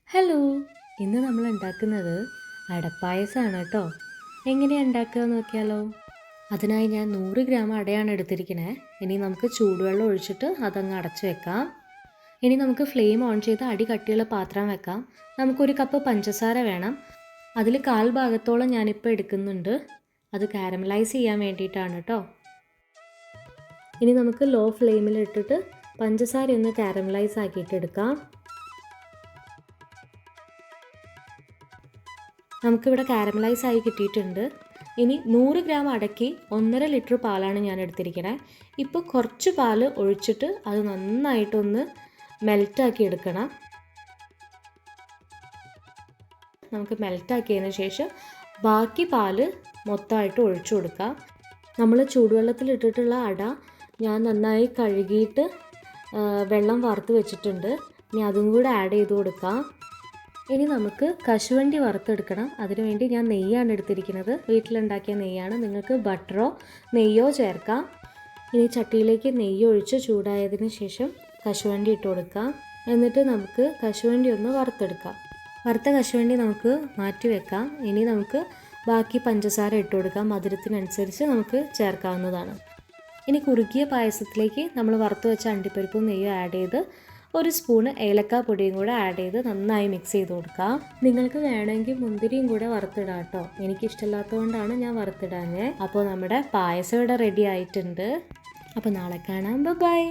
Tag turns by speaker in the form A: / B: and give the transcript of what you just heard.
A: Hello, ഇന്ന് നമ്മൾ ഉണ്ടാക്കുന്നത് അടപ്പായസമാണ് കേട്ടോ. എങ്ങനെയാണ് ഉണ്ടാക്കുക നോക്കിയാലോ. അതിനായി ഞാൻ 100 ഗ്രാം അടയാണ് എടുത്തിരിക്കണേ. ഇനി നമുക്ക് ചൂടുവെള്ളം ഒഴിച്ചിട്ട് അതങ്ങ് അടച്ചു വെക്കാം. ഇനി നമുക്ക് ഫ്ലെയിം ഓൺ ചെയ്ത് അടി കട്ടിയുള്ള പാത്രം വെക്കാം. നമുക്കൊരു കപ്പ് പഞ്ചസാര വേണം. അതിൽ 1/4 ഭാഗത്തോളം ഞാനിപ്പോൾ എടുക്കുന്നുണ്ട്. അത് കാരമലൈസ് ചെയ്യാൻ വേണ്ടിയിട്ടാണ് കേട്ടോ. ഇനി നമുക്ക് ലോ ഫ്ലെയിമിൽ ഇട്ടിട്ട് പഞ്ചസാര ഒന്ന് കാരമലൈസ് ആക്കിയിട്ട് എടുക്കാം. നമുക്കിവിടെ കാരമലൈസ് ആയി കിട്ടിയിട്ടുണ്ട്. ഇനി 100 ഗ്രാം അടയ്ക്ക് 1.5 ലിറ്റർ പാലാണ് ഞാൻ എടുത്തിരിക്കണേ. ഇപ്പോൾ കുറച്ച് പാല് ഒഴിച്ചിട്ട് അത് നന്നായിട്ടൊന്ന് മെൽറ്റാക്കി എടുക്കണം. നമുക്ക് മെൽറ്റാക്കിയതിന് ശേഷം ബാക്കി പാല് മൊത്തമായിട്ട് ഒഴിച്ചു കൊടുക്കാം. നമ്മൾ ചൂടുവെള്ളത്തിലിട്ടിട്ടുള്ള അട ഞാൻ നന്നായി കഴുകിയിട്ട് വെള്ളം വറുത്ത് വെച്ചിട്ടുണ്ട്. ഇനി അതും കൂടെ ആഡ് ചെയ്ത് കൊടുക്കാം. ഇനി നമുക്ക് കശുവണ്ടി വറുത്തെടുക്കണം. അതിനുവേണ്ടി ഞാൻ നെയ്യാണ് എടുത്തിരിക്കുന്നത്. വീട്ടിലുണ്ടാക്കിയ നെയ്യാണ്. നിങ്ങൾക്ക് ബട്ടറോ നെയ്യോ ചേർക്കാം. ഇനി ചട്ടിയിലേക്ക് നെയ്യ് ഒഴിച്ച് ചൂടായതിന് ശേഷം കശുവണ്ടി ഇട്ട് കൊടുക്കാം. എന്നിട്ട് നമുക്ക് കശുവണ്ടി ഒന്ന് വറുത്തെടുക്കാം. വറുത്ത കശുവണ്ടി നമുക്ക് മാറ്റി വെക്കാം. ഇനി നമുക്ക് ബാക്കി പഞ്ചസാര ഇട്ട് കൊടുക്കാം. മധുരത്തിനനുസരിച്ച് നമുക്ക് ചേർക്കാവുന്നതാണ്. ഇനി കുറുകിയ പായസത്തിലേക്ക് നമ്മൾ വറുത്ത് വെച്ച അണ്ടിപ്പരിപ്പും നെയ്യും ആഡ് ചെയ്ത് 1 സ്പൂണ് ഏലക്ക പൊടിയും കൂടെ ആഡ് ചെയ്ത് നന്നായി മിക്സ് ചെയ്ത് കൊടുക്കാം. നിങ്ങൾക്ക് വേണമെങ്കിൽ മുന്തിരിയും കൂടെ വറുത്തിടാം കേട്ടോ. എനിക്കിഷ്ടമില്ലാത്തതുകൊണ്ടാണ് ഞാൻ വറുത്തിടാഞ്ഞത്. അപ്പോൾ നമ്മുടെ പായസം ഇവിടെ റെഡി ആയിട്ടുണ്ട്. അപ്പോൾ നാളെ കാണാം. ബൈ.